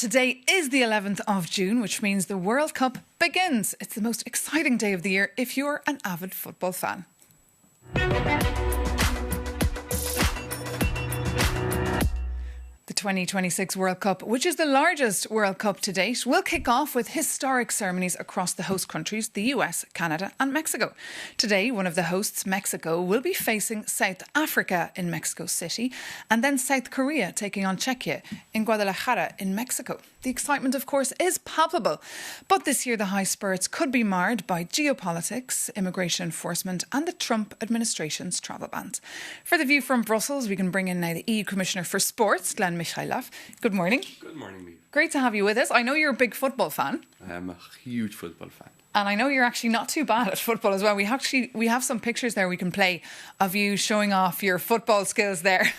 Today is the 11th of June, which means the World Cup begins. It's the most exciting day of the year if you're an avid football fan. The 2026 World Cup, which is the largest World Cup to date, will kick off with historic ceremonies across the host countries, the US, Canada and Mexico. Today, one of the hosts, Mexico, will be facing South Africa in Mexico City and then South Korea taking on Czechia in Guadalajara in Mexico. The excitement, of course, is palpable. But this year, the high spirits could be marred by geopolitics, immigration enforcement and the Trump administration's travel bans. For the view from Brussels, we can bring in now the EU Commissioner for Sports, Glenn Michailov. Good morning. Good morning, Liv. Great to have you with us. I know you're a big football fan. I am a huge football fan. And I know you're actually not too bad at football as well. We have some pictures there we can play of you showing off your football skills there.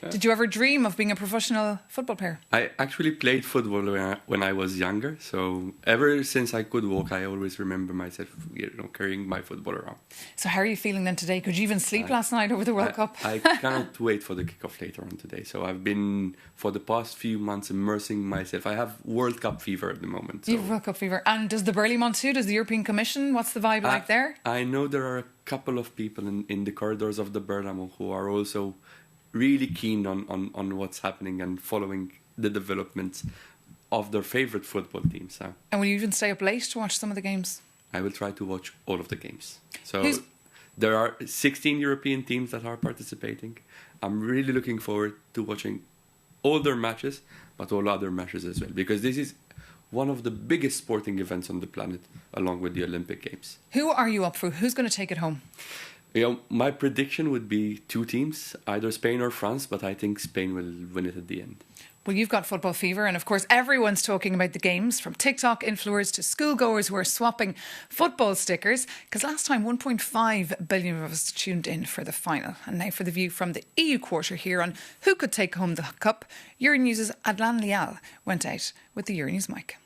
Yeah. Did you ever dream of being a professional football player? I actually played football when I was younger. So ever since I could walk, I always remember myself, carrying my football around. So how are you feeling then today? Could you even sleep last night over the World Cup? I cannot wait for the kickoff later on today. So I've been, for the past few months, immersing myself. I have World Cup fever at the moment. So. You have World Cup fever. And does the Burley Monsoon, does the European Commission, what's the vibe like there? I know there are a couple of people in the corridors of the Berlamo who are also really keen on what's happening and following the developments of their favourite football teams. So. And will you even stay up late to watch some of the games? I will try to watch all of the games. So there are 16 European teams that are participating. I'm really looking forward to watching all their matches, but all other matches as well, because this is one of the biggest sporting events on the planet, along with the Olympic Games. Who are you up for? Who's going to take it home? My prediction would be two teams, either Spain or France, but I think Spain will win it at the end. Well, you've got football fever, and of course everyone's talking about the games, from TikTok influencers to schoolgoers who are swapping football stickers, because last time 1.5 billion of us tuned in for the final. And now for the view from the EU quarter here on who could take home the cup, Euronews' Adlan Lial went out with the Euronews mic.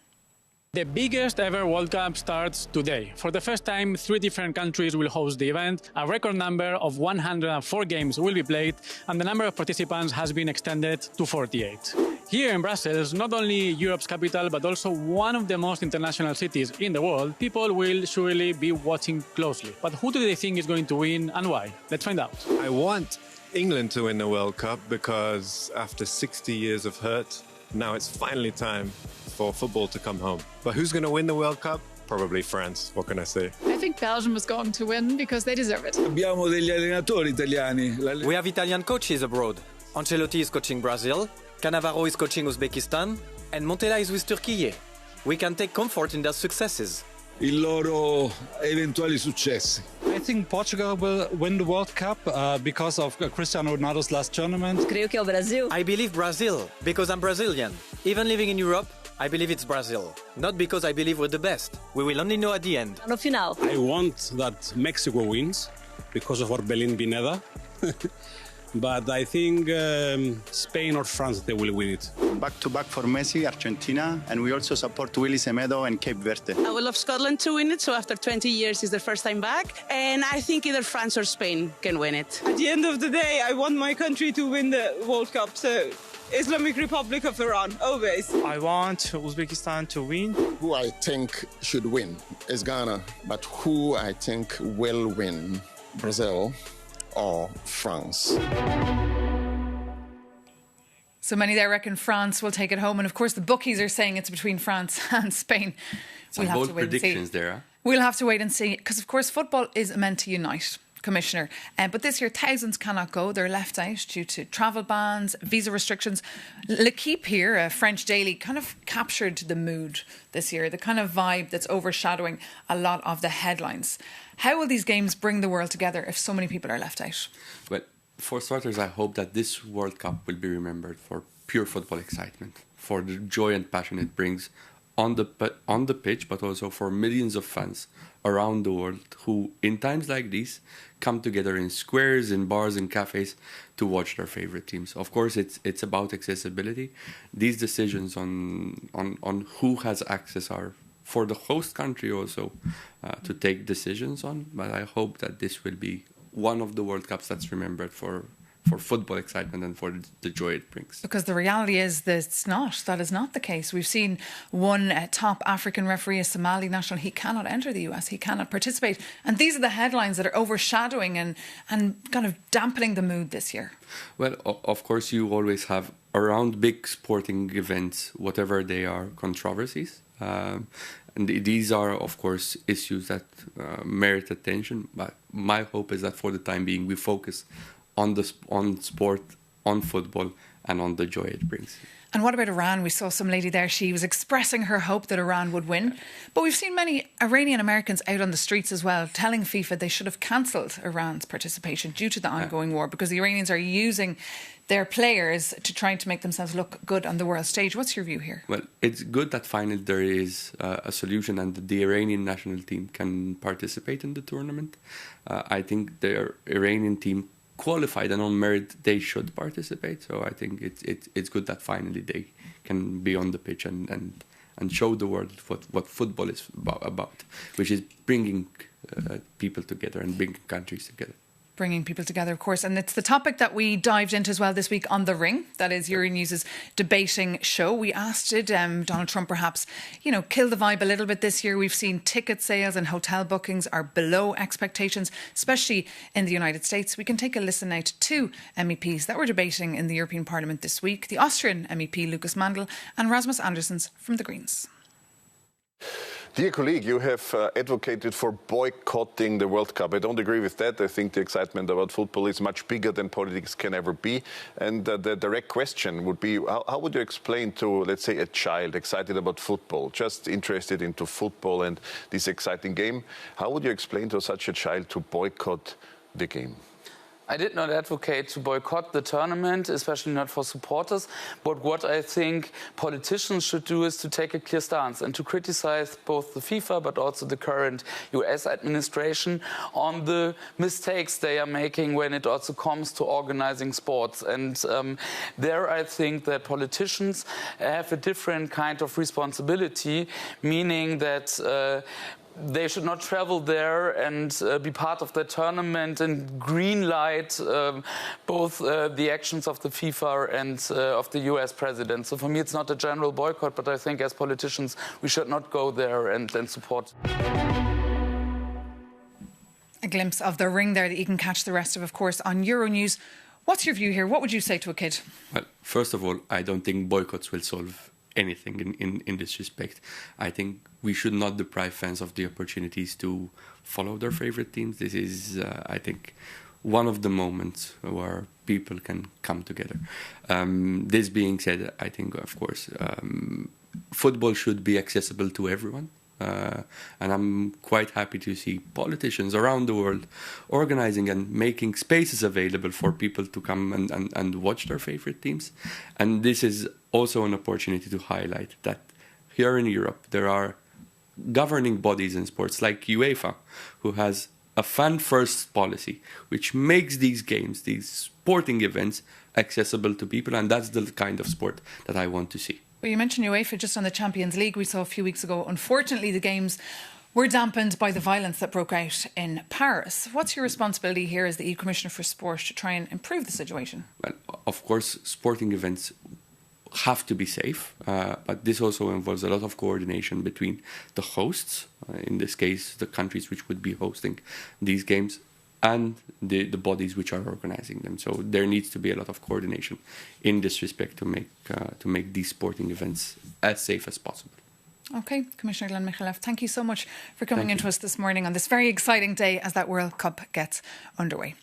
The biggest ever World Cup starts today. For the first time, 3 different countries will host the event. A record number of 104 games will be played, and the number of participants has been extended to 48. Here in Brussels, not only Europe's capital, but also one of the most international cities in the world, people will surely be watching closely. But who do they think is going to win and why? Let's find out. I want England to win the World Cup because after 60 years of hurt, now it's finally time for football to come home. But who's going to win the World Cup? Probably France. What can I say? I think Belgium is going to win because they deserve it. Abbiamo degli allenatori italiani. We have Italian coaches abroad. Ancelotti is coaching Brazil, Cannavaro is coaching Uzbekistan, and Montella is with Turkey. We can take comfort in their successes. I loro eventuali successi. I think Portugal will win the World Cup because of Cristiano Ronaldo's last tournament. Creio que é o Brasil. I believe Brazil because I'm Brazilian. Even living in Europe, I believe it's Brazil. Not because I believe we're the best. We will only know at the end. No final. I want that Mexico wins because of Orbelin Pineda. But I think Spain or France, they will win it. Back-to-back for Messi, Argentina, and we also support Willy Semedo and Cape Verde. I would love Scotland to win it, so after 20 years it's their first time back, and I think either France or Spain can win it. At the end of the day, I want my country to win the World Cup, so Islamic Republic of Iran, always. I want Uzbekistan to win. Who I think should win is Ghana, but who I think will win, Brazil or France. So many there reckon France will take it home, and of course the bookies are saying it's between France and Spain. Some bold predictions there. Huh? We'll have to wait and see, because of course football is meant to unite, Commissioner. But this year thousands cannot go. They're left out due to travel bans, visa restrictions. L'Equipe here, a French daily, kind of captured the mood this year, the kind of vibe that's overshadowing a lot of the headlines. How will these games bring the world together if so many people are left out? Well, for starters, I hope that this World Cup will be remembered for pure football excitement, for the joy and passion it brings on the pitch, but also for millions of fans around the world who, in times like these, come together in squares, in bars, in cafes to watch their favorite teams. Of course, it's about accessibility. These decisions on who has access are for the host country also to take decisions on. But I hope that this will be one of the World Cups that's remembered for football excitement and for the joy it brings. Because the reality is that that is not the case. We've seen one top African referee, a Somali national, he cannot enter the US, he cannot participate. And these are the headlines that are overshadowing and kind of dampening the mood this year. Well, of course, you always have around big sporting events, whatever they are, controversies. And these are, of course, issues that merit attention. But my hope is that for the time being, we focus on sport, on football, and on the joy it brings. And what about Iran? We saw some lady there. She was expressing her hope that Iran would win. But we've seen many Iranian Americans out on the streets as well, telling FIFA they should have cancelled Iran's participation due to the ongoing war, because the Iranians are using their players to trying to make themselves look good on the world stage. What's your view here? Well, it's good that finally there is a solution and that the Iranian national team can participate in the tournament. I think the Iranian team qualified and on merit they should participate. So I think it's good that finally they can be on the pitch and show the world what football is about, which is bringing people together and bringing countries together. Bringing people together, of course. And it's the topic that we dived into as well this week on The Ring. That is Euronews' debating show. We asked, did Donald Trump perhaps, kill the vibe a little bit this year? We've seen ticket sales and hotel bookings are below expectations, especially in the United States. We can take a listen now to two MEPs that were debating in the European Parliament this week. The Austrian MEP, Lucas Mandl, and Rasmus Andersens from the Greens. Dear colleague, you have advocated for boycotting the World Cup. I don't agree with that. I think the excitement about football is much bigger than politics can ever be. And the direct question would be, how would you explain to, let's say, a child excited about football, just interested into football and this exciting game, how would you explain to such a child to boycott the game? I did not advocate to boycott the tournament, especially not for supporters. But what I think politicians should do is to take a clear stance and to criticize both the FIFA but also the current US administration on the mistakes they are making when it also comes to organizing sports. And there I think that politicians have a different kind of responsibility, meaning that they should not travel there and be part of the tournament and green light both the actions of the FIFA and of the US president. So for me, it's not a general boycott, but I think as politicians, we should not go there and support. A glimpse of The Ring there that you can catch the rest of course, on Euronews. What's your view here? What would you say to a kid? Well, first of all, I don't think boycotts will solve anything in this respect. I think we should not deprive fans of the opportunities to follow their favorite teams. This is, I think, one of the moments where people can come together. This being said, I think, of course, football should be accessible to everyone. And I'm quite happy to see politicians around the world organizing and making spaces available for people to come and watch their favorite teams. And this is also an opportunity to highlight that here in Europe there are governing bodies in sports like UEFA, who has a fan-first policy, which makes these games, these sporting events, accessible to people. And that's the kind of sport that I want to see. Well, you mentioned UEFA just on the Champions League we saw a few weeks ago. Unfortunately, the games were dampened by the violence that broke out in Paris. What's your responsibility here as the EU Commissioner for Sport to try and improve the situation? Well, of course, sporting events have to be safe, but this also involves a lot of coordination between the hosts, in this case, the countries which would be hosting these games, and the bodies which are organizing them. So there needs to be a lot of coordination in this respect to make these sporting events as safe as possible. OK, Commissioner Glenn Michalev, thank you so much for coming into us this morning on this very exciting day as that World Cup gets underway.